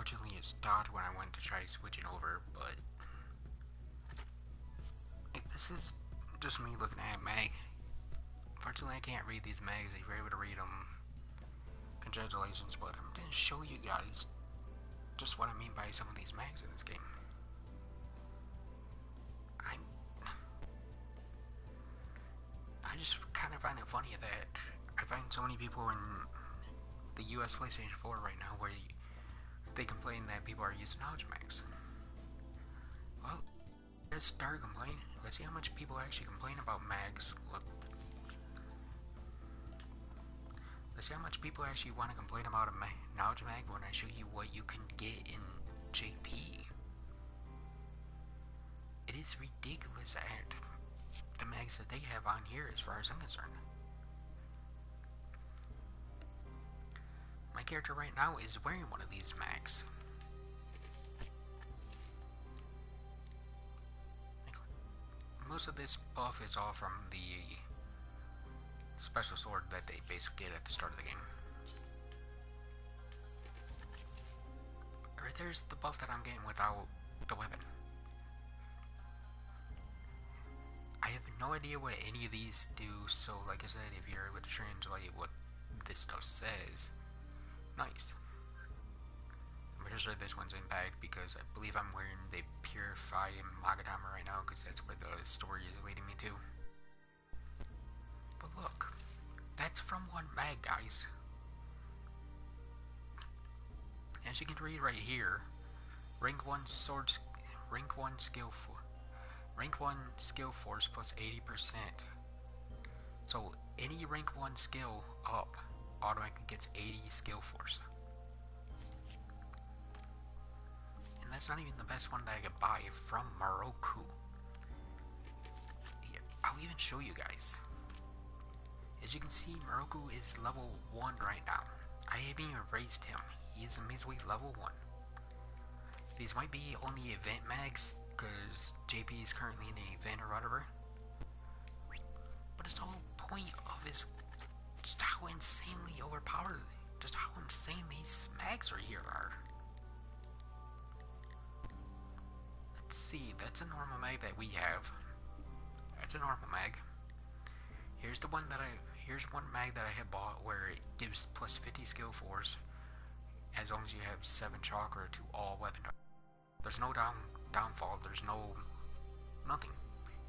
unfortunately it stopped when I went to try switching over, but this is just me looking at mag. Unfortunately, I can't read these mags. If you're able to read them, congratulations, but I'm going to show you guys just what I mean by some of these mags in this game. I just kind of find it funny that I find so many people in the US PlayStation 4 right now where they complain that people are using knowledge mags. Well, let's start complaining. Let's see how much people actually complain about mags. Look. Let's see how much people actually want to complain about a knowledge mag when I show you what you can get in JP. It is ridiculous at the mags that they have on here as far as I'm concerned. My character right now is wearing one of these mags. Most of this buff is all from the special sword that they basically did at the start of the game. Right there's the buff that I'm getting without the weapon. I have no idea what any of these do, so like I said, if you're able to translate what this stuff says, nice. I'm pretty sure this one's impact because I believe I'm wearing the Purify Magadama right now because that's where the story is leading me to. But look, that's from one mag, guys. As you can read right here, rank 1 skill force plus 80%. So any rank 1 skill up automatically gets 80 skill force. And that's not even the best one that I could buy from Moroku. Yeah, I'll even show you guys. As you can see, Moroku is level 1 right now. I haven't even raised him. He is a measly level 1. These might be only event mags, because JP is currently in an event or whatever. But it's the whole point of his just how insanely overpowered, just how insane these mags are here are. Let's see, that's a normal mag that we have. That's a normal mag. Here's one mag that I had bought where it gives plus 50 skill force as long as you have 7 chakra to all weapon types. There's no downfall, there's nothing.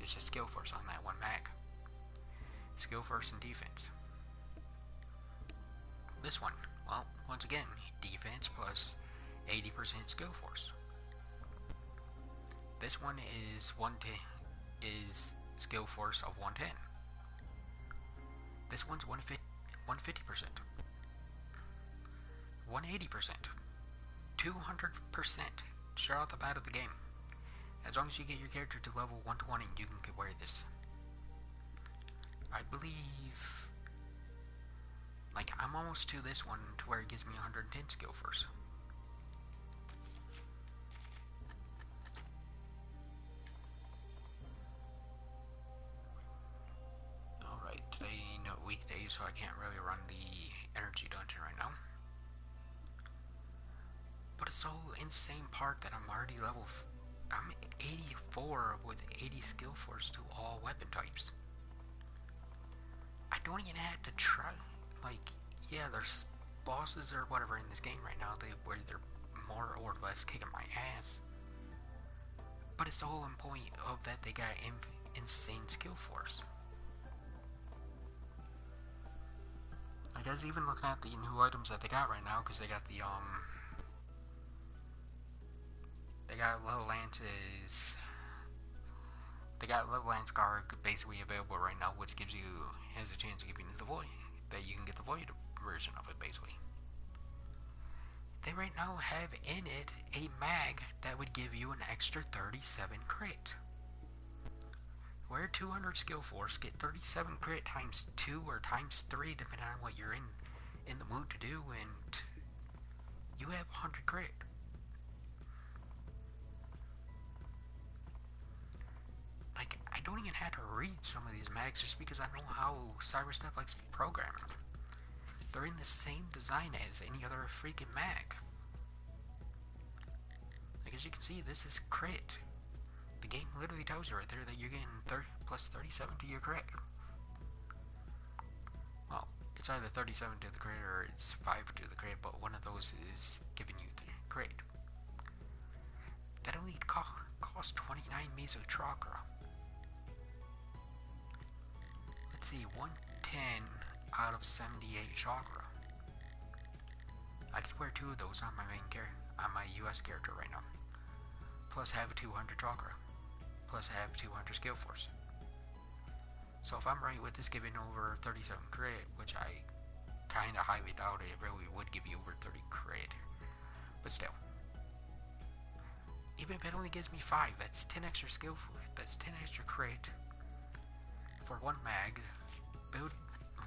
It's just skill force on that one mag. Skill force and defense. This one, well, once again, defense plus 80% skill force. This one is skill force of 110. This one's 150%, 180%, 200% straight out the bat of the game. As long as you get your character to level 120, you can wear this. I believe, like, I'm almost to this one to where it gives me 110 skill force. Alright, today, no weekday, so I can't really run the energy dungeon right now. But it's so insane part that I'm already I'm 84 with 80 skill force to all weapon types. I don't even have to try, like, yeah, there's bosses or whatever in this game right now where they're more or less kicking my ass. But it's the whole point of that they got insane skill force. I guess even looking at the new items that they got right now, because they got the they got low lances. They got low lance guard basically available right now, which has a chance of giving you the void. That you can get the void version of it basically. They right now have in it a mag that would give you an extra 37 crit. Where 200 skill force, get 37 crit times 2 or times 3 depending on what you're in the mood to do, and you have 100 crit. Like, I don't even have to read some of these mags just because I know how Cyberstep likes to program them. They're in the same design as any other freaking mag. Like, as you can see, this is crit. The game literally tells you right there that you're getting 30 plus 37 to your crit. Well, it's either 37 to the crit or it's 5 to the crit, but one of those is giving you the crit. That only cost 29 meso chakra. Let's see, 110 out of 78 chakra. I could wear 2 of those on my on my US character right now. Plus have 200 chakra. Plus have 200 skill force. So if I'm right with this giving over 37 crit, which I kinda highly doubt it really would give you over 30 crit. But still. Even if it only gives me 5, that's 10 extra skill force. That's 10 extra crit. For 1 mag. Build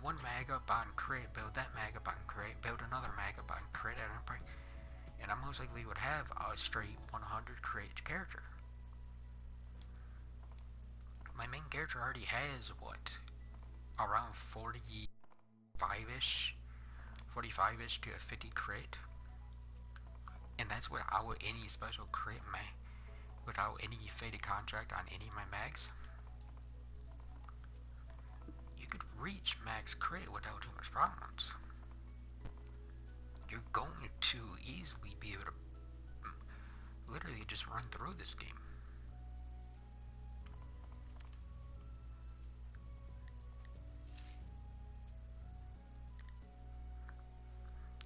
1 mag up on crit, build that mag up on crit, build another mag up on crit, and I most likely would have a straight 100 crit character. My main character already has, what, around 45-ish to a 50 crit, and that's without any special crit without any faded contract on any of my mags. You could reach max crit without too much problems. You're going to easily be able to literally just run through this game.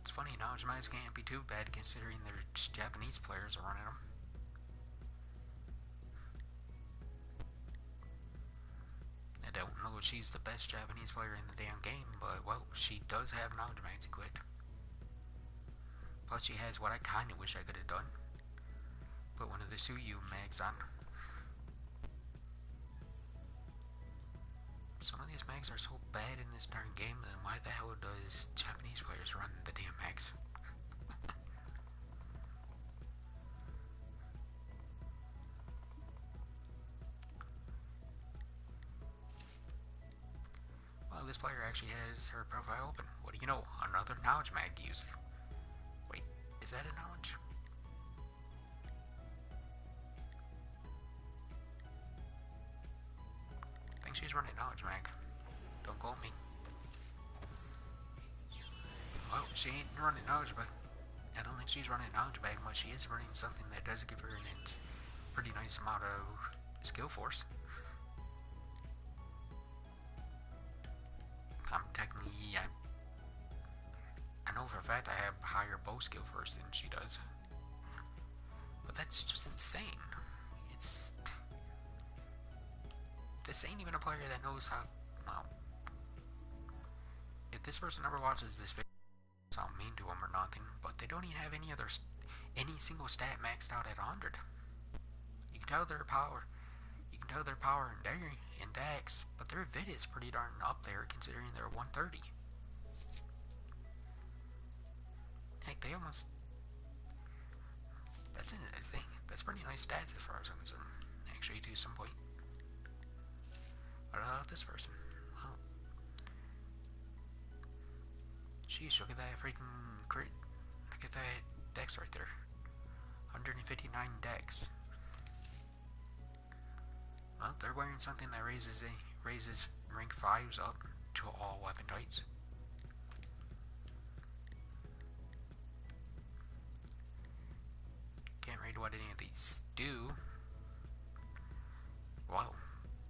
It's funny, knowledge mags can't be too bad considering there's Japanese players are running them. I don't know if she's the best Japanese player in the damn game, but, well, she does have knowledge mags equipped. Plus she has what I kinda wish I could have done. Put one of the Suyu mags on. Some of these mags are so bad in this darn game, then why the hell does Japanese players run the damn mags? Well, this player actually has her profile open. What do you know? Another knowledge mag user. Wait, is that a knowledge? I think she's running knowledge mag. Don't quote me. Well, she ain't running knowledge mag. I don't think she's running knowledge mag, but she is running something that does give her a pretty nice amount of skill force. I'm technically, I know for a fact I have higher bow skill force than she does. But that's just insane. This ain't even a player that knows how, well, if this person ever watches this video, I don't mean to them or nothing, but they don't even have any single stat maxed out at 100. You can tell their power in dex, but their vid is pretty darn up there considering they're 130. Heck, they almost, that's pretty nice stats as far as I'm concerned, actually, to some point. What about this person? Well, sheesh, look at that freaking crit. Look at that dex right there. 159 dex. Well, they're wearing something that raises rank 5s up to all weapon types. Can't read what any of these do. Wow,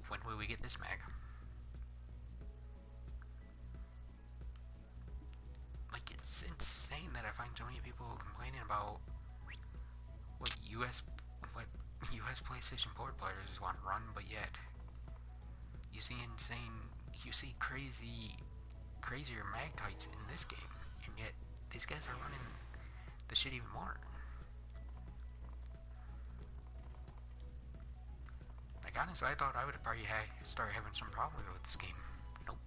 when will we get this mag? Like, it's insane that I find so many people complaining about what US PlayStation 4 players want to run, but yet you see crazier mag types in this game, and yet these guys are running the shit even more. Like, honestly, I thought I would probably start having some problems with this game. Nope.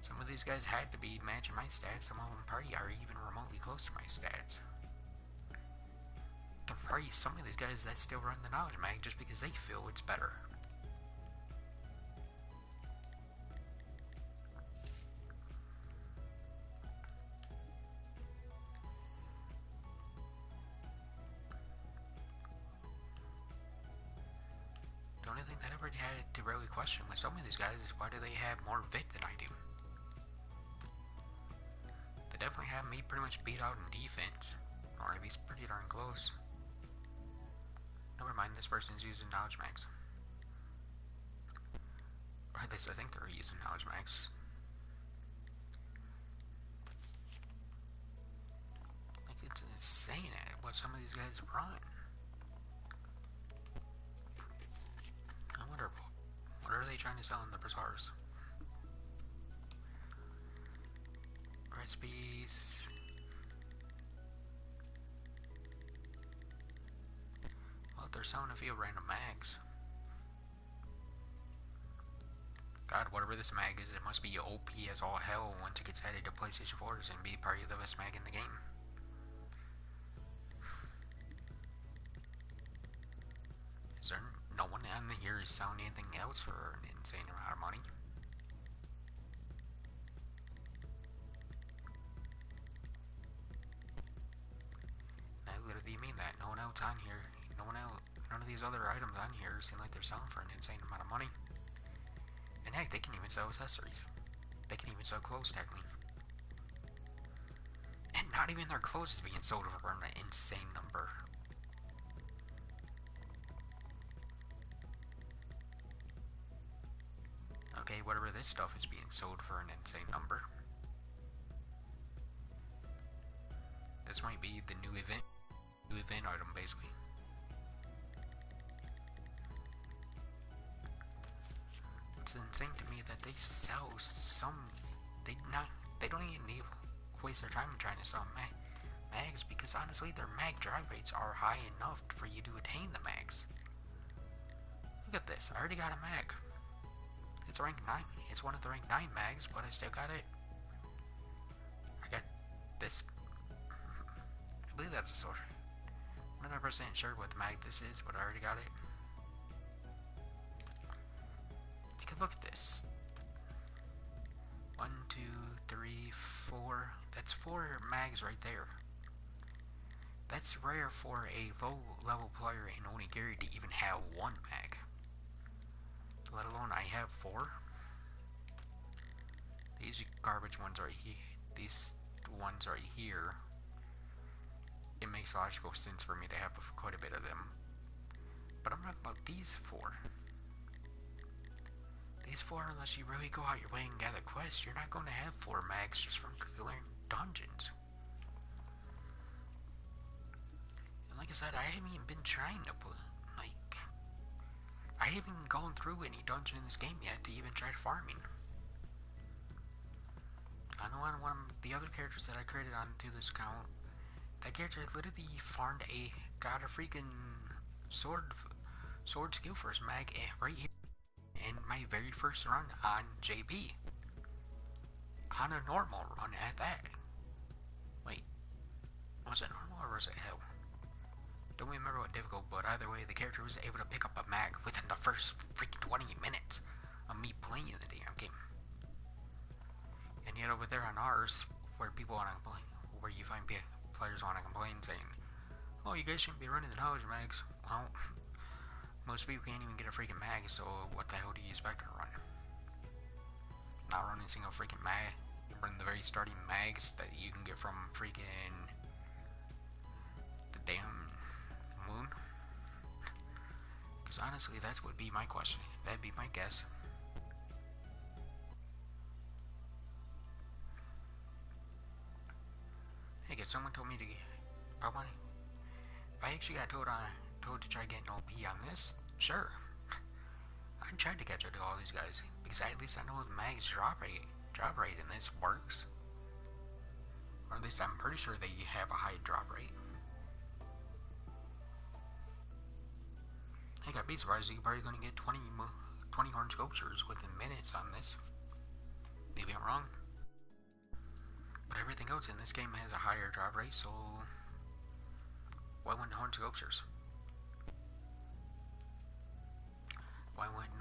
Some of these guys had to be matching my stats. Some of them probably are even remotely close to my stats. There are probably some of these guys that still run the knowledge mag just because they feel it's better. had to really question with some of these guys is why do they have more vit than I do? They definitely have me pretty much beat out in defense, or at least pretty darn close. Never mind, this person's using Knowledge Max. Or at least I think they're using Knowledge Max. Like, it's insane what some of these guys run. I wonder, what are they trying to sell in the bazaars? Recipes. Well, they're selling a few random mags. God, whatever this mag is, it must be OP as all hell once it gets added to PlayStation 4s and be probably the best mag in the game. Is there no one on here is selling anything else for an insane amount of money? I literally mean that. No one else on here, none of these other items on here seem like they're selling for an insane amount of money. And heck, they can even sell accessories. They can even sell clothes, technically. And not even their clothes is being sold for an insane number. Okay, whatever this stuff is being sold for an insane number. This might be the new event item, basically. It's insane to me that they sell they don't even need to waste their time trying to sell mags, because honestly their mag drive rates are high enough for you to attain the mags. Look at this, I already got a mag. It's rank 9, it's one of the rank 9 mags, but I still got it. I got this, I believe that's a sword. I'm not 100% sure what the mag this is, but I already got it. Look at this. 1, 2, 3, 4. That's 4 mags right there. That's rare for a low level player in Onigiri to even have 1 mag. Let alone I have 4. These garbage ones right here. These ones right here. It makes logical sense for me to have quite a bit of them. But I'm talking about these 4. These 4, unless you really go out your way and gather quests, you're not going to have 4 mags just from clearing dungeons. And like I said, I haven't even been trying to put, like, I haven't even gone through any dungeon in this game yet to even try farming. I know on one of the other characters that I created onto this account, that character literally got a freaking sword skill first mag right here. In my very first run on JP. On a normal run at that. Wait, was it normal or was it hell? Don't remember what difficult, but either way, the character was able to pick up a mag within the first freaking 20 minutes of me playing the damn game. And yet over there on ours, where people want to complain, where you find players want to complain saying, oh, you guys shouldn't be running the knowledge mags. Well, most people can't even get a freaking mag, so what the hell do you expect to run? Not running a single freaking mag. You run the very starting mags that you can get from freaking the damn moon. Because honestly, that would be my question. That'd be my guess. Hey, if someone told me to get, if I actually got told to try getting OP on this, sure. I tried to catch up to all these guys because at least I know the mag's drop rate in this works, or at least I'm pretty sure they have a high drop rate. Heck, I'd be surprised you're probably going to get 20 horn sculptures within minutes on this. Maybe I'm wrong, but everything else in this game has a higher drop rate, so why wouldn't horn sculptures? Why wouldn't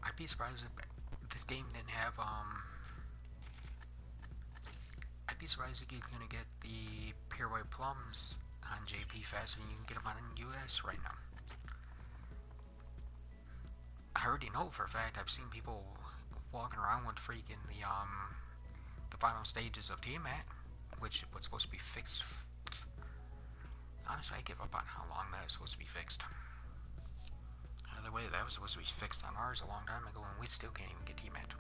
I'd be surprised if this game didn't have I'd be surprised if you're gonna get the pure white plums on JP faster than you can get them on US right now. I already know for a fact. I've seen people walking around with freaking the final stages of Tiamat, which was supposed to be fixed. Honestly, I give up on how long that is supposed to be fixed. The way that was supposed to be fixed on ours a long time ago, and we still can't even get Tiamat.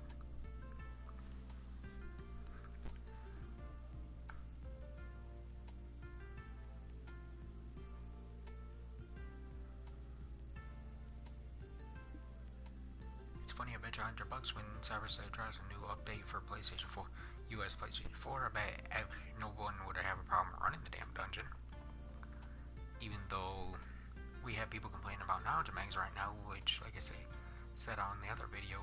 It's funny, I bet you $100 when Cyberside tries a new update for PlayStation 4, US PlayStation 4. I bet no one would have a problem running the damn dungeon. Even though we have people complaining about knowledge mags right now, which, like I said on the other video,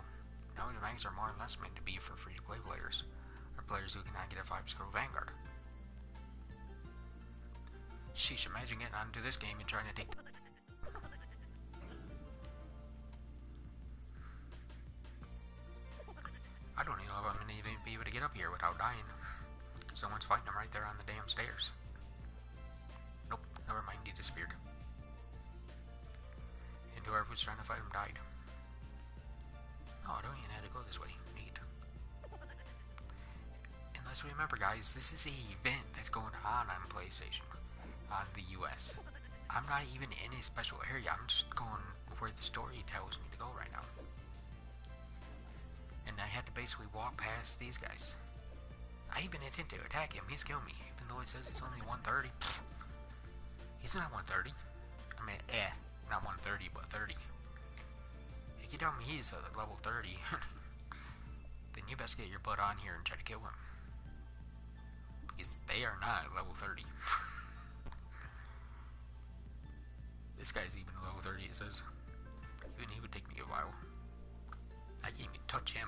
knowledge mags are more or less meant to be for free-to-play players, or players who cannot get a 5-scroll Vanguard. Sheesh, imagine getting onto this game and trying to take... I don't even know if I'm going to even be able to get up here without dying. Someone's fighting him right there on the damn stairs. Nope, never mind, he disappeared. And whoever was trying to fight him died. Oh, I don't even have to go this way. Neat. And let's remember, guys, this is an event that's going on PlayStation, on the US. I'm not even in a special area. I'm just going where the story tells me to go right now. And I had to basically walk past these guys. I even attempted to attack him. He's killed me, even though it says it's only 130. He's not 130. I mean, not 130, but 30. If you tell me he's a level 30, then you best get your butt on here and try to kill him. Because they are not level 30. This guy's even level 30, it says. Even he would take me a while. I can't even touch him.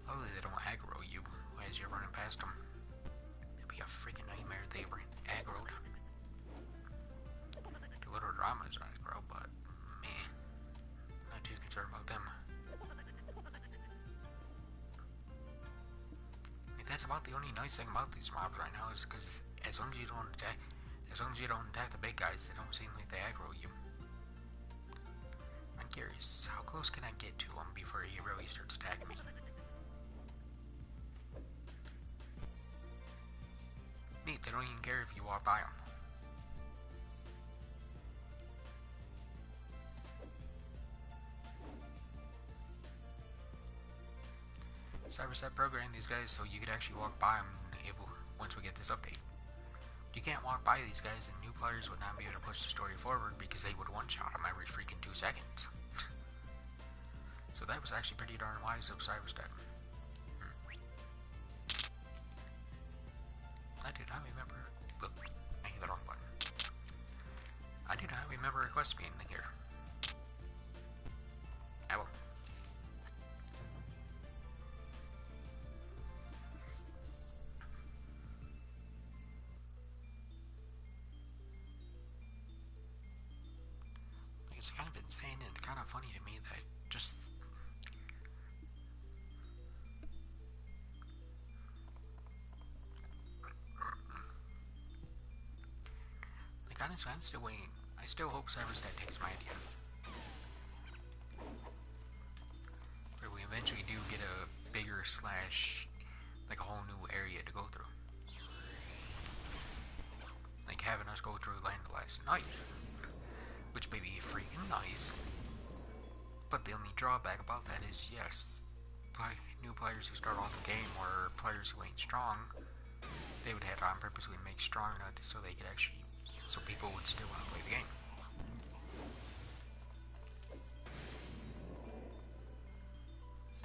Hopefully they don't aggro you as you're running past them. It'd be a freaking nightmare if they were aggroed. The little dramas are aggro, but man, not too concerned about them. Like, that's about the only nice thing about these mobs right now, is because as long as you don't attack the big guys, they don't seem like they aggro you. I'm curious, how close can I get to him before he really starts attacking me? Neat, they don't even care if you walk by them. Cyberset programmed these guys so you could actually walk by them once we get this update. You can't walk by these guys, and new players would not be able to push the story forward because they would one-shot them every freaking 2 seconds. So that was actually pretty darn wise of Cyberstep. I do not remember... Whoop, I hit the wrong button. I do not remember a quest being here. I will. It's kind of insane and kind of funny to me that just... Like, honestly, I'm still waiting. I still hope Cyberstat takes my idea. Where we eventually do get a bigger / like a whole new area to go through. Like having us go through Land of Last Night. Which may be freaking nice, but the only drawback about that is, yes, new players who start off the game, or players who ain't strong, they would have to on purposely make strong enough so they could actually, so people would still want to play the game.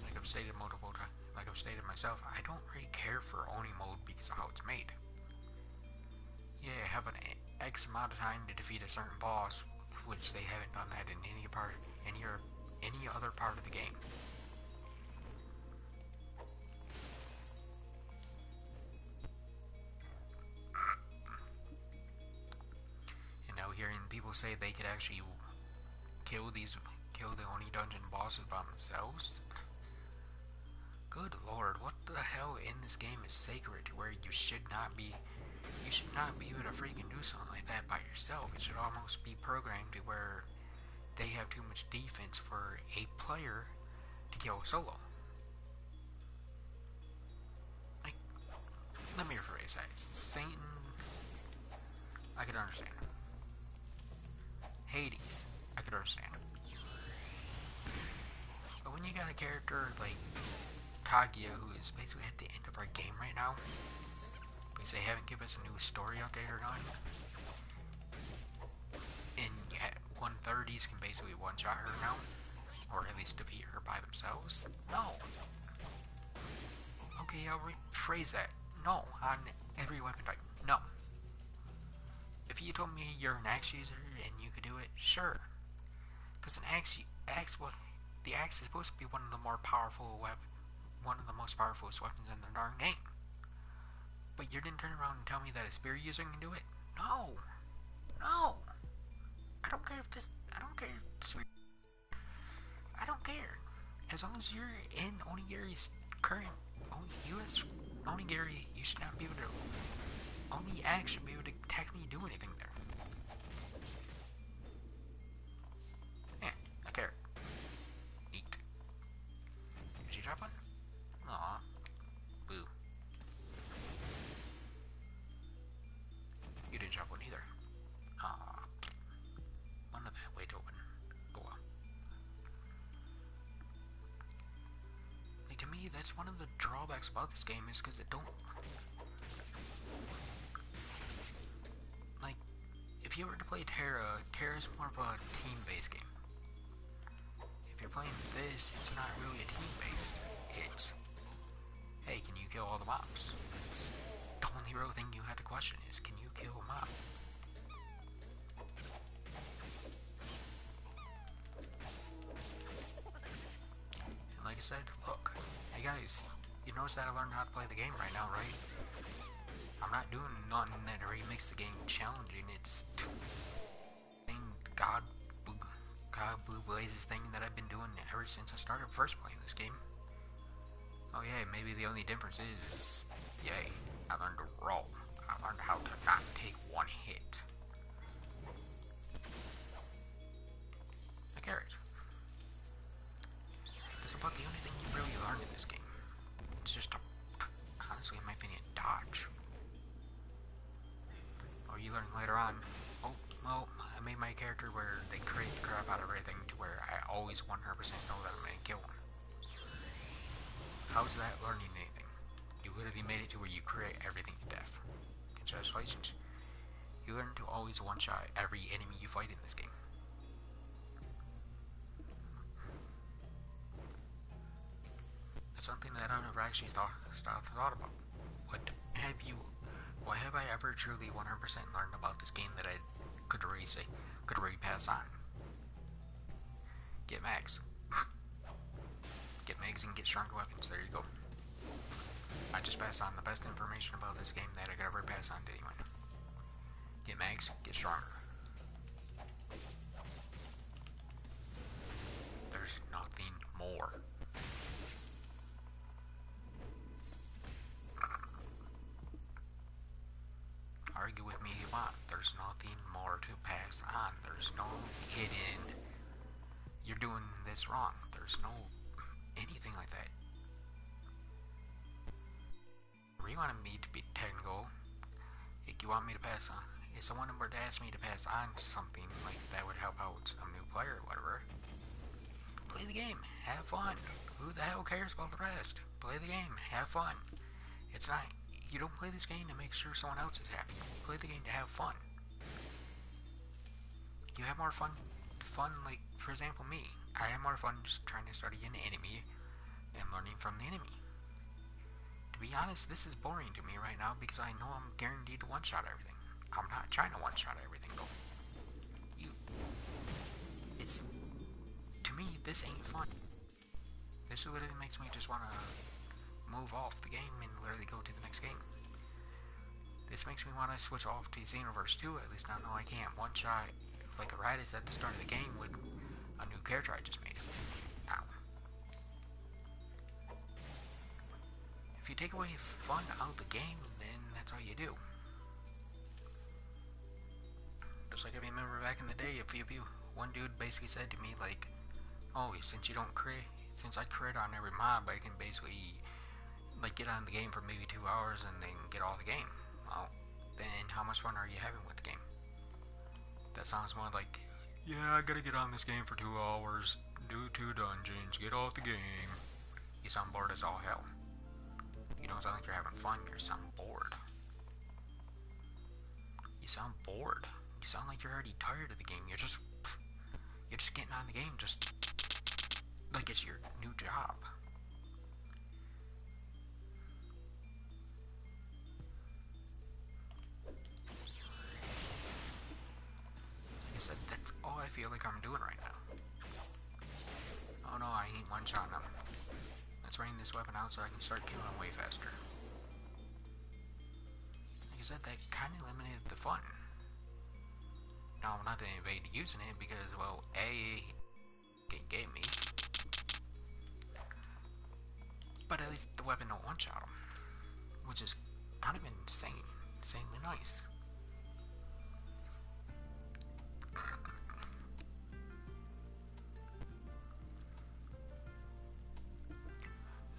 Like I've stated multiple times, like I've stated myself, I don't really care for Oni mode because of how it's made. Yeah, have an X amount of time to defeat a certain boss, which they haven't done that in any other part of the game. And now hearing people say they could actually kill the Oni dungeon bosses by themselves. Good lord, what the hell in this game is sacred to where you should not be able to freaking do something like that by yourself? It should almost be programmed to where they have too much defense for a player to kill solo. Like, let me rephrase that. Satan, I could understand. Hades, I could understand. But when you got a character like Kaguya, who is basically at the end of our game right now, because they haven't given us a new story update or nothing, and yet 130s can basically one-shot her now, or at least defeat her by themselves? No. Okay, I'll rephrase that. No, on every weapon type. No. If you told me you're an axe user and you could do it, sure. Because the axe is supposed to be one of the most powerful weapons in the darn game. But you didn't turn around and tell me that a spear user can do it? No! No! I don't care if I don't care. As long as you're in Onigiri's current US Onigiri, you should not be able to. Only axe should be able to technically do anything there. Yeah, a carrot. Neat. Did you drop one? Aw. Boo. You didn't drop one either. Aw. One of that way to open. Oh well. Like, to me, that's one of the drawbacks about this game is because it don't. Like, if you were to play Terra is more of a team-based game. If you're playing this, it's not really a team-based. It's, hey, can you kill all the mobs? It's the only real thing you had to question is, can you kill a mob? And like I said, look, hey guys, you notice that I learned how to play the game right now, right? I'm not doing nothing that really makes the game challenging. It's God Blue Blazes thing that I've been doing ever since I started first playing this game. Oh yeah, maybe the only difference is, yay, I learned to roll. I learned how to not take one hit. A carrot. That's about the only thing you really learn in this game. It's just honestly, in my opinion, dodge. Or you learn later on, oh, well, I made my character where they create the crap out of everything to where I always 100% know that I'm going to kill them. How's that learning anything? You literally made it to where you create everything to death. Congratulations. You learn to always one-shot every enemy you fight in this game. That's something that I never actually thought about. What have I ever truly 100% learned about this game that I could really pass on? Get mags. Get mags and get stronger weapons. There you go. I just pass on the best information about this game that I could ever pass on to anyone. Get mags, get stronger. There's nothing more. Argue with me if you want. There's nothing more to pass on. There's no hidden, you're doing this wrong. There's no anything like that. You wanted me to be technical. If you want me to pass on, if someone were to ask me to pass on something like that would help out a new player or whatever, play the game, have fun. Who the hell cares about the rest? Play the game, have fun. It's not, you don't play this game to make sure someone else is happy. You play the game to have fun. You have more fun, like, for example, me. I have more fun just trying to study an enemy and learning from the enemy. To be honest, this is boring to me right now because I know I'm guaranteed to one-shot everything. I'm not trying to one-shot everything though. To me, this ain't fun. This literally makes me just want to move off the game and literally go to the next game. This makes me want to switch off to Xenoverse 2, at least I know I can't one-shot like a Raditz at the start of the game with a new character I just made. Ow. If you take away fun out of the game, then that's all you do. Just like if you remember back in the day, one dude basically said to me like, "Oh, since I crit on every mob, I can basically like get on the game for maybe 2 hours and then get all the game." Well, then how much fun are you having with the game? That sounds more like, "Yeah, I gotta get on this game for 2 hours, do 2 dungeons, get off the game." You sound bored as all hell. You don't sound like you're having fun, you sound bored. You sound bored. You sound like you're already tired of the game. You're just getting on the game just like it's your new job. Like I said, that's all I feel like I'm doing right now. Oh no, I ain't one-shotting them. Let's rain this weapon out so I can start killing them way faster. Like I said, that kind of eliminated the fun. Now, I'm not going to evade using it because, well, A, it gave me. But at least the weapon don't one-shot them. Which is kind of insane. Insanely nice.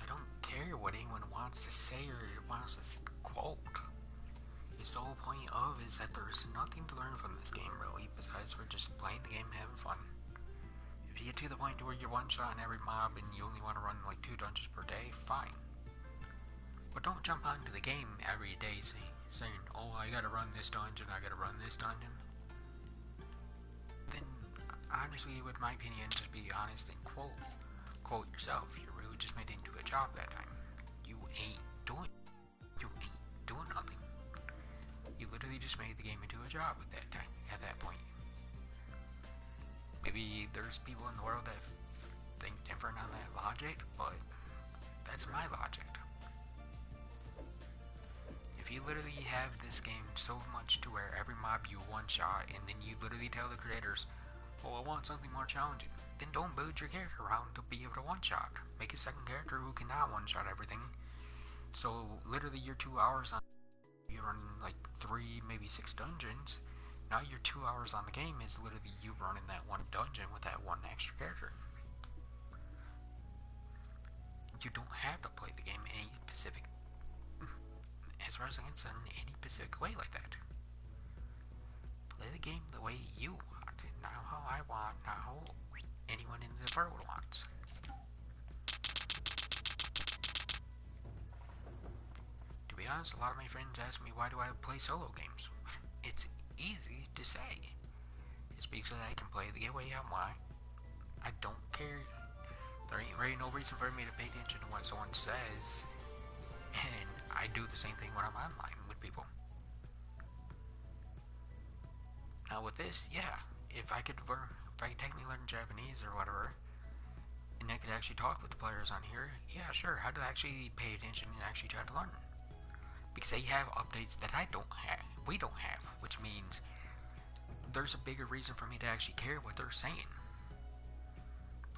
I don't care what anyone wants to say or wants to quote. The whole point of is that there's nothing to learn from this game really, besides for just playing the game and having fun. If you get to the point where you're one-shotting every mob and you only want to run like 2 dungeons per day, fine. But don't jump onto the game every day saying, "Oh, I gotta run this dungeon, I gotta run this dungeon." Then, honestly, with my opinion, just be honest and quote yourself. You really just made it into a job that time. You ain't doing nothing. You literally just made the game into a job at that point. Maybe there's people in the world that think different on that logic, but that's my logic. If you literally have this game so much to where every mob you one-shot, and then you literally tell the creators, "Oh, I want something more challenging," then don't build your character around to be able to one-shot. Make a second character who cannot one-shot everything. So literally your 2 hours on, you're running like 3, maybe 6 dungeons. Now your 2 hours on the game is literally you running that one dungeon with that one extra character. You don't have to play the game in any specific, as far as I can say, in any specific way like that. Play the game the way you want, not how I want, not how anyone in the world wants. To be honest, a lot of my friends ask me why do I play solo games. It's easy to say. It's because I can play the way I want. I don't care. There ain't really no reason for me to pay attention to what someone says. And I do the same thing when I'm online with people. Now with this, yeah, if I could technically learn Japanese or whatever, and I could actually talk with the players on here, yeah, sure, how to actually pay attention and actually try to learn. Because they have updates that we don't have, which means there's a bigger reason for me to actually care what they're saying.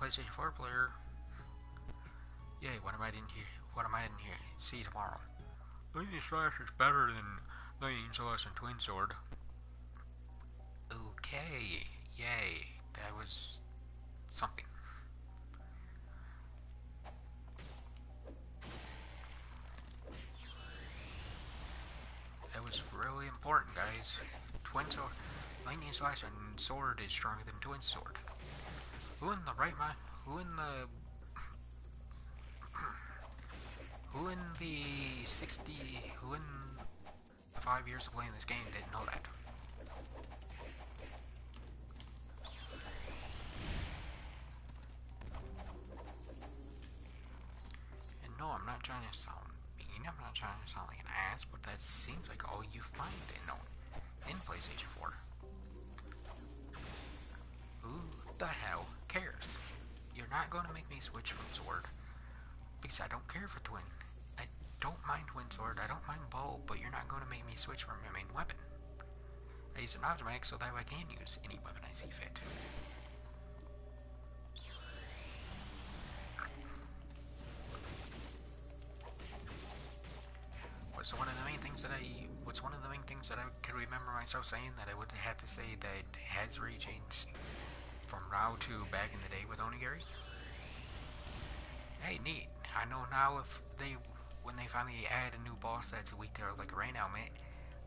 PlayStation 4 player, yay, what am I in here? See you tomorrow. Lightning Slash is better than Lightning Slash and Twin Sword. Okay, yay, that was something. That was really important, guys. Twin Sword, Lightning Slash and Sword is stronger than Twin Sword. Who in the right mind? Who in the 5 years of playing this game didn't know that? And no, I'm not trying to sound mean, I'm not trying to sound like an ass, but that seems like all you find in PlayStation 4. Who the hell cares? You're not going to make me switch from Sword, because I don't care for Twin. I don't mind Twin Sword, I don't mind Bow, but you're not going to make me switch from my main weapon. I use an automatic so that way I can use any weapon I see fit. what's one of the main things that I could remember myself saying that I would have to say that has really changed from now to back in the day with Onigiri? Hey, neat. I know now when they finally add a new boss that's weak to like a rain element,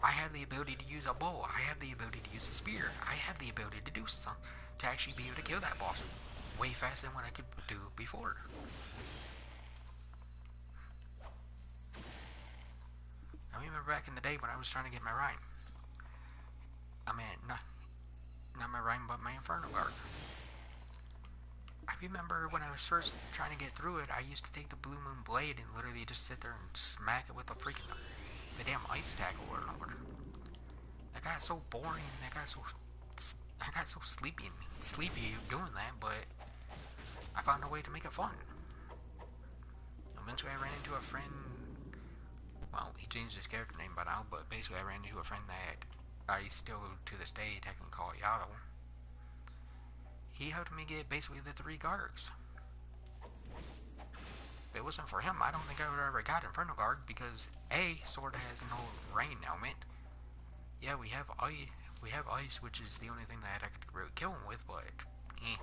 I have the ability to use a bow. I have the ability to use a spear. I have the ability to do some to actually be able to kill that boss way faster than what I could do before. I remember back in the day when I was trying to get my rhyme. I mean, not my rhyme, but my Inferno Guard. I remember when I was first trying to get through it, I used to take the Blue Moon Blade and literally just sit there and smack it with the damn ice attack over and over. That got so boring. I got so sleepy doing that, but I found a way to make it fun. Eventually, I ran into a friend. Well, he changed his character name by now, but basically, I ran into a friend that I still to this day technically call Yato. He helped me get basically the 3 Gargs. If it wasn't for him, I don't think I would have ever got Inferno Guard because A, Sword has no rain element. Yeah, we have ice, which is the only thing that I could really kill him with, but if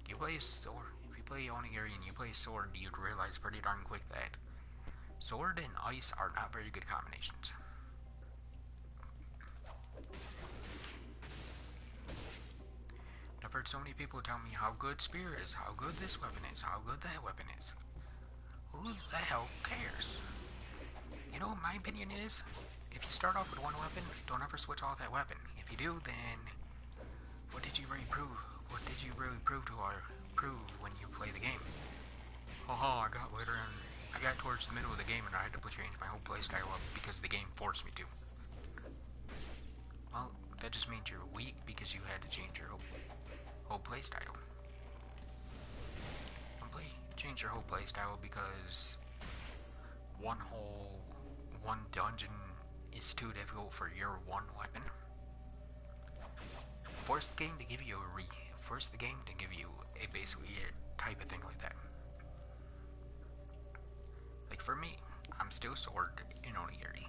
you play Onigiri and you play Sword, you'd realize pretty darn quick that Sword and Ice are not very good combinations. I've heard so many people tell me how good Spear is, how good this weapon is, how good that weapon is. Who the hell cares? You know what my opinion is? If you start off with one weapon, don't ever switch off that weapon. If you do, then what did you really prove? What did you really prove when you play the game? Haha, I got towards the middle of the game and I had to change my whole playstyle up because the game forced me to. Well, that just means you're weak because you had to change your whole playstyle. Change your whole playstyle because one dungeon is too difficult for your one weapon. Force the game to give you basically a type of thing like that. Like for me, I'm still Sword in Onigiri.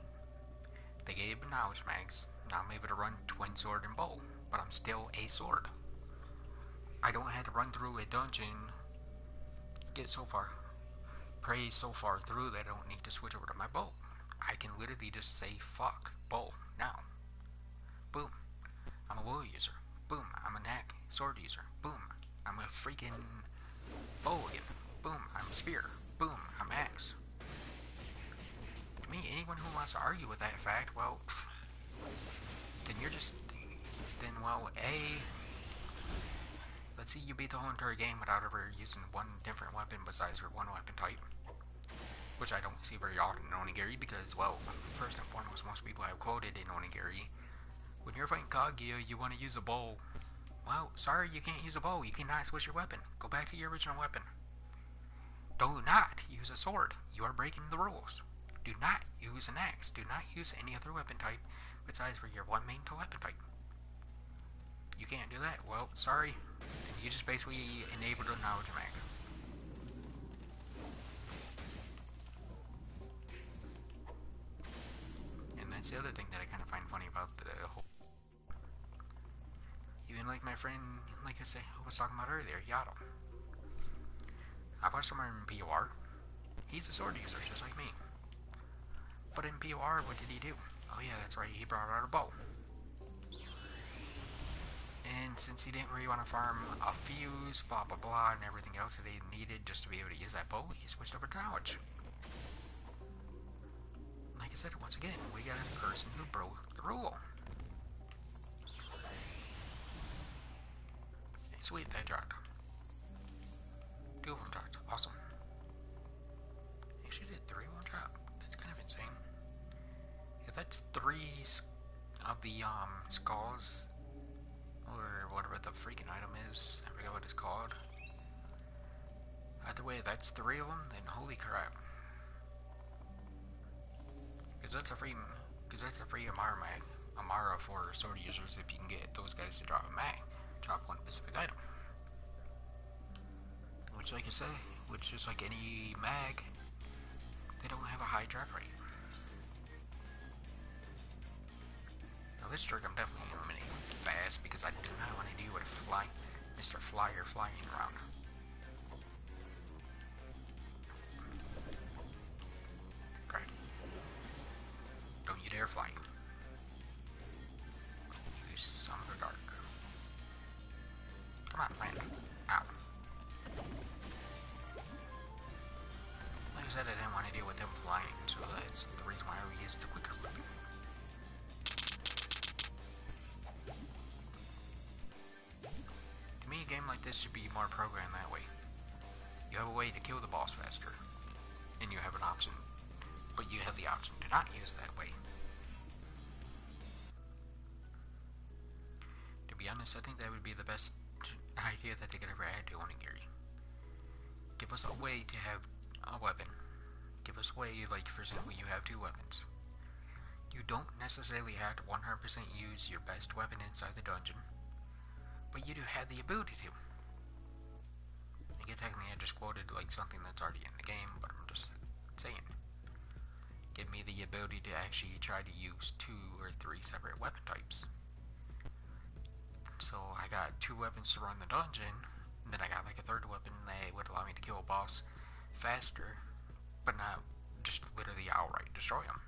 They gave knowledge mags. Now I'm able to run twin sword and bow, but I'm still a sword. I don't have to run through a dungeon, pray so far through that I don't need to switch over to my bow. I can literally just say fuck bow now. Boom, I'm a bow user. Boom, I'm a knack sword user. Boom, I'm a freaking bow again. Boom, I'm a spear. Boom, I'm axe. To me, anyone who wants to argue with that fact, well, let's see you beat the whole entire game without ever using one different weapon besides your one weapon type. Which I don't see very often in Onigiri because, well, first and foremost, most people have quoted in Onigiri, when you're fighting Kaguya, you want to use a bow. Well, sorry, you can't use a bow. You cannot switch your weapon. Go back to your original weapon. Do not use a sword. You are breaking the rules. Do not use an axe. Do not use any other weapon type besides for your one main weapon type. You can't do that. Well, sorry. You just basically enabled a knowledge mag. And that's the other thing that I kind of find funny about the whole... Even like my friend, like I was talking about earlier, Yato. I watched him in POR. He's a sword user, just like me. But in POR, what did he do? Oh yeah, that's right, he brought out a bow. And since he didn't really want to farm a fuse, blah blah blah, and everything else that he needed just to be able to use that bow, he switched over to knowledge. Like I said, once again, we got a person who broke the rule. Sweet, that dropped. 2 of them dropped. Awesome. Actually did 3 of them drop. That's kind of insane. If that's 3 of the skulls, or whatever the freaking item is, I forget what it's called. Either way, that's 3 of them, then holy crap. Because that's a free Amara for sword users if you can get those guys to drop a mag. Drop one specific item. Which, like I say, which is like any mag, they don't have a high drop rate. Now this trick I'm definitely eliminating fast because I do not want to deal with Mr. Flyer flying around. Great. Don't you dare fly. You son of a dark. Come on, land. Ow. Like I said, I didn't want to deal with them flying, so that's the reason why I used the quicker weapon. To me, a game like this should be more programmed that way. You have a way to kill the boss faster, and you have an option, but you have the option to not use that way. To be honest, I think that would be the best idea that they could ever add to Onigiri. Give us a way to have a weapon. Give us a way, like for example, you have 2 weapons. You don't necessarily have to 100% use your best weapon inside the dungeon, but you do have the ability to. Again, technically I just quoted like something that's already in the game, but I'm just saying. Give me the ability to actually try to use 2 or 3 separate weapon types. So I got 2 weapons to run the dungeon, and then I got like a 3rd weapon that would allow me to kill a boss faster, but not just literally outright destroy him.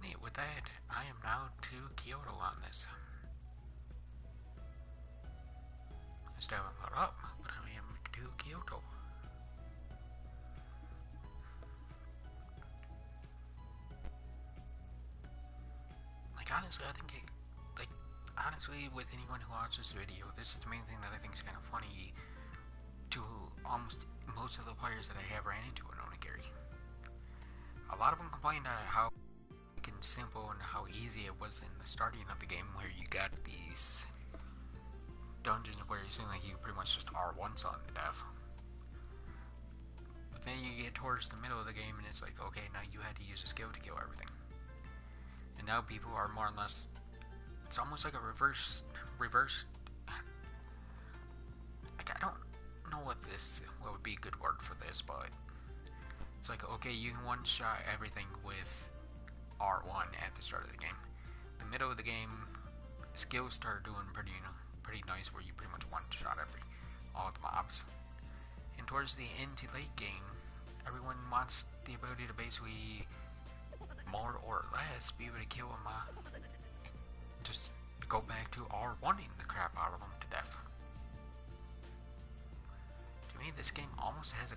Neat, with that, I am now 2 Kyoto on this. I still haven't caught up, but I am 2 Kyoto. Like honestly, I think honestly, with anyone who watches this video, this is the main thing that I think is kind of funny to almost most of the players that I have ran into in Onigiri. A lot of them complained how simple and how easy it was in the starting of the game, where you got these dungeons where you seem like you pretty much just R1 something to death. But then you get towards the middle of the game and it's like, okay, now you had to use a skill to kill everything. And now people are more or less, it's almost like a reverse, like I don't know what would be a good word for this, but it's like, okay, you can one-shot everything with R1 at the start of the game. The middle of the game, skills start doing pretty nice, where you pretty much one-shot all the mobs. And towards the end to late game, everyone wants the ability to basically more or less be able to kill a mob. Just go back to R1ing the crap out of them to death. To me, this game almost has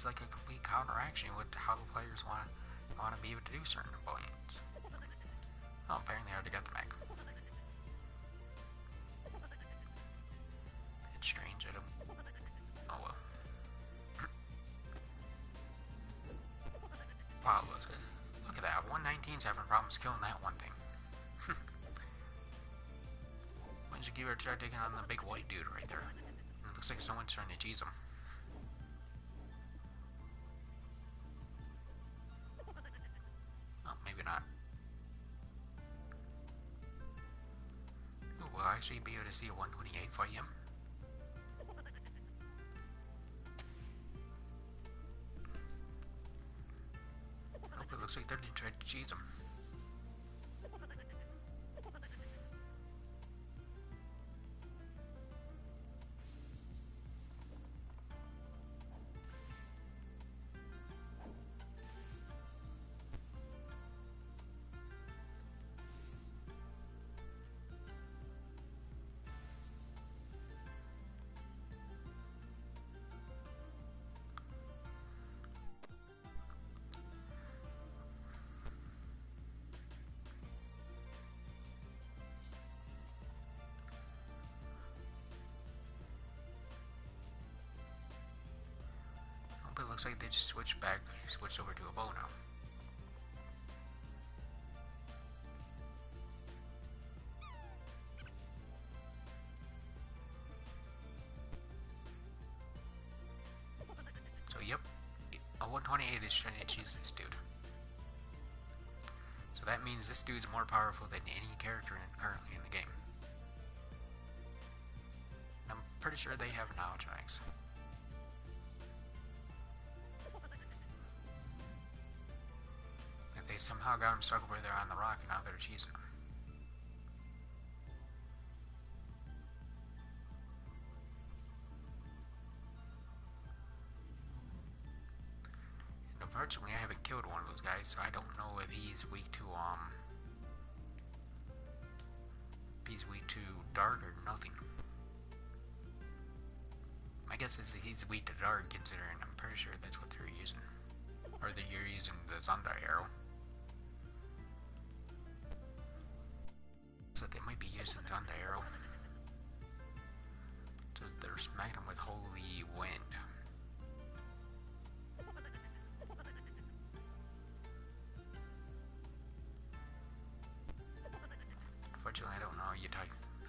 like a complete counteraction with how the players want to be able to do certain abilities. Oh, apparently I already got the mech. It's strange, I don't. Oh well. Wow, that's good. Look at that, 119's having problems killing that one thing. Why don't you give her a try taking on the big white dude right there? It looks like someone's trying to cheese him. Oh, maybe not. Ooh, will I actually be able to see a 128 fight him? Nope, it looks like they're gonna try to cheese him. But it looks like they just switched over to a bow now. So yep, 28 is trying to choose this dude. So that means this dude's more powerful than any character currently in the game. I'm pretty sure they have knowledge bags. If they somehow got him stuck over there on the rock and now they're cheesing him. Unfortunately, I haven't killed one of those guys, so I don't know if he's weak to dark or nothing. My guess is he's weak to dark, considering I'm pretty sure that's what they're using, or that you're using the Zonda arrow. So they might be using Zonda arrow. So they're smacking him with holy wind. Unfortunately, I don't know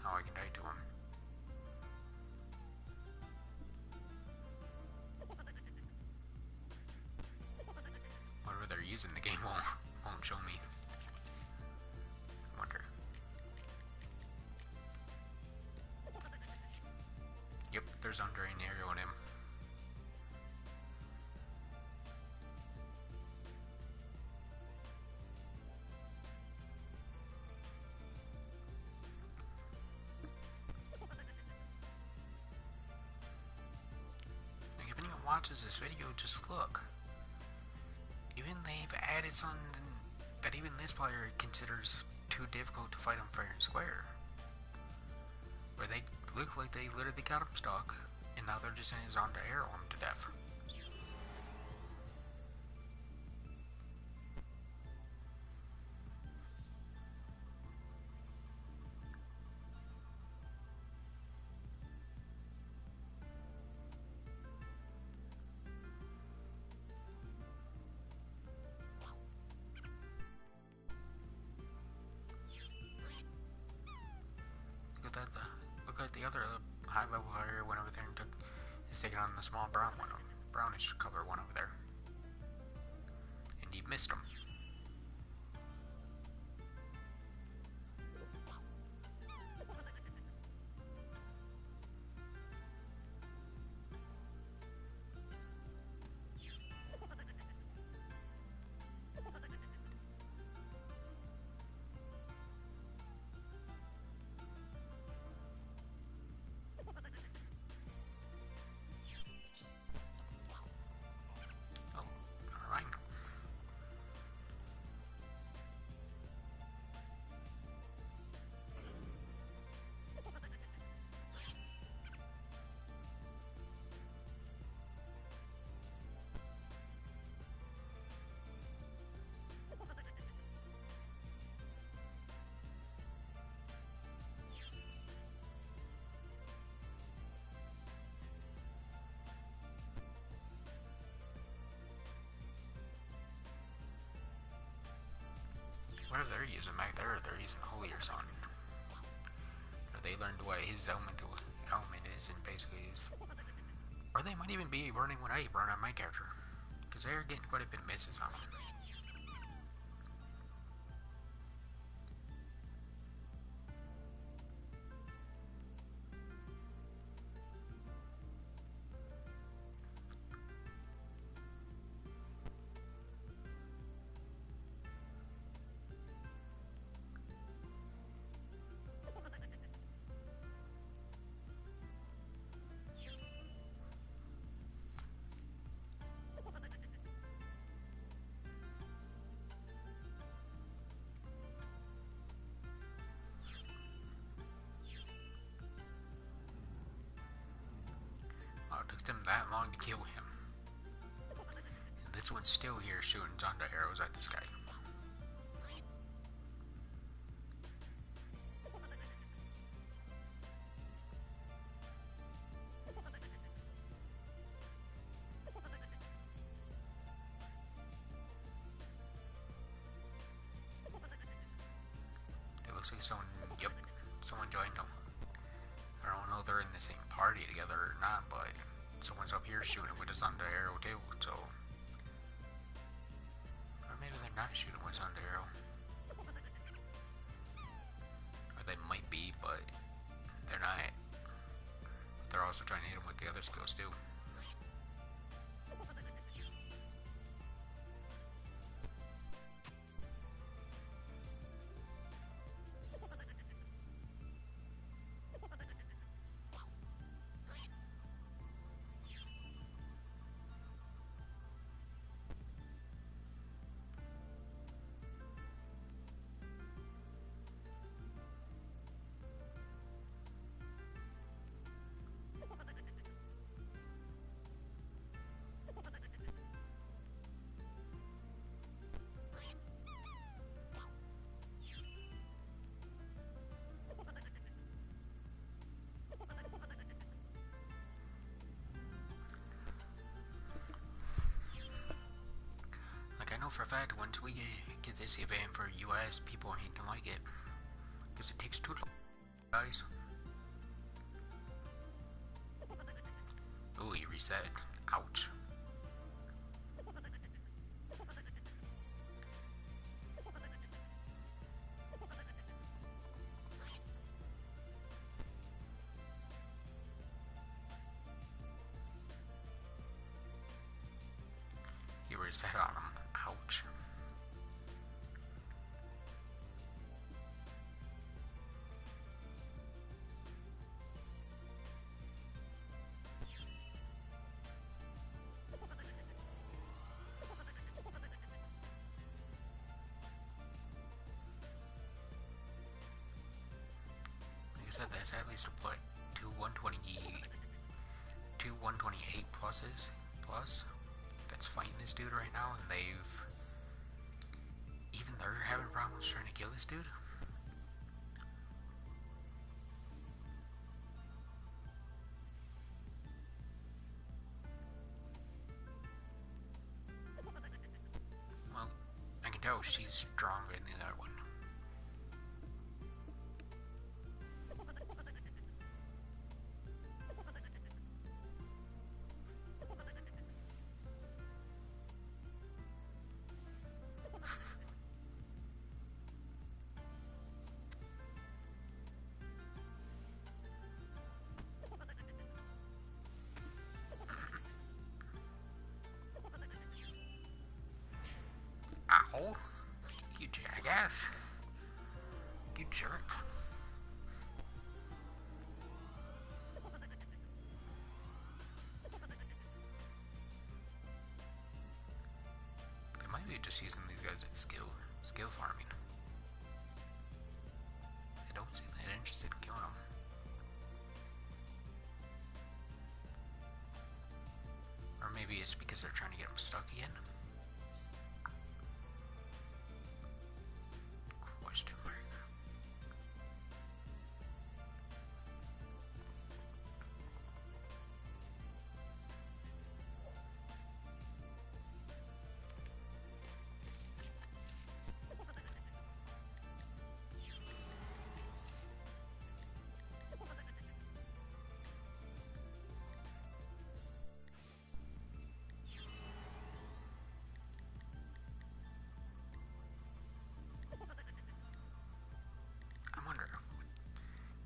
how I can tie to him. Whatever they're using, the game won't show me. I wonder. Yep, there's under an arrow on him. Watches this video, just look. Even they've added something that even this player considers too difficult to fight him fair and square. Where they look like they literally got him stuck, and now they're just in his arm to arrow him to death. Look at the other high level player went over there and is taking on the small brownish color one over there. And he missed him. Whatever they're using back there, they're using holy or something. Or they learned what his element is, and basically is. Or they might even be running what I run on my character, because they're getting quite a bit of misses on him. It took them that long to kill him. And this one's still here shooting Zonda arrows at this guy. It looks like someone joined them. I don't know if they're in the same party together or not, but someone's up here shooting with a Zonda arrow too, so not shooting with Sun Arrow. Or they might be, but they're not. They're also trying to hit him with the other skills too. I know for a fact once we get this event for US, people ain't gonna like it. Because it takes too long, guys. Ooh, he reset. Ouch. He reset on him. Ouch. Like I said, that's at least what, two 128 pluses plus that's fighting this dude right now, and they're having problems trying to kill this dude. Well, I can tell she's stronger than the other one. Ow! You jackass! You jerk! They might be just using these guys at skill farming. I don't seem that interested in killing them. Or maybe it's because they're trying to get them stuck again. Question mark. I wonder,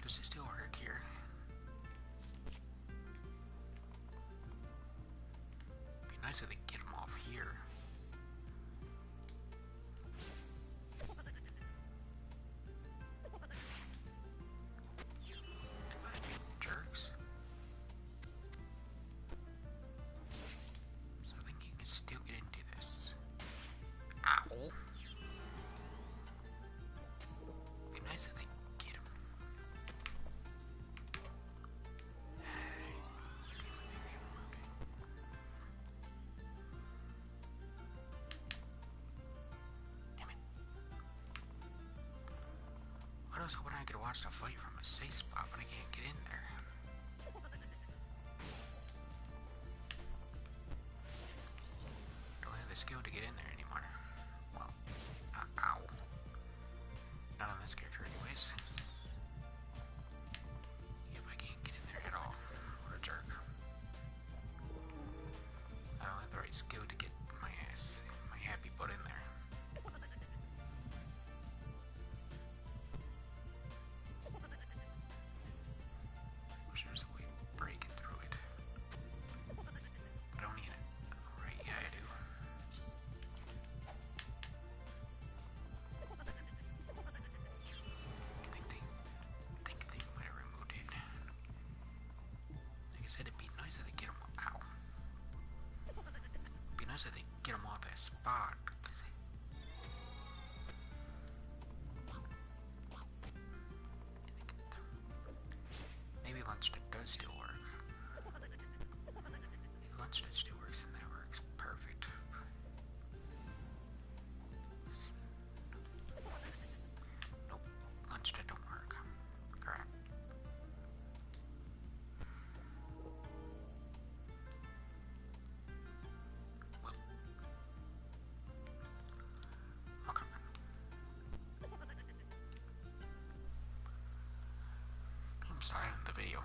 does it still work here? Be nice if they get them off here. Jerks. So I think you can still get into this. Ow. Be nice if they get him. Damn it. I was hoping I could watch the fight from a safe spot, but I can't get in there. Don't have the skill to get in there anymore. Well, ow. Not on this character anyways. If I can't get in there at all. What a jerk. I don't have the right skill to get my happy butt in there. a spot. Maybe Lunchstead does still work. If Lunchstead still works, then that works perfect. Nope, Lunchstead don't work. Crap. Well, okay. I'm starting the video.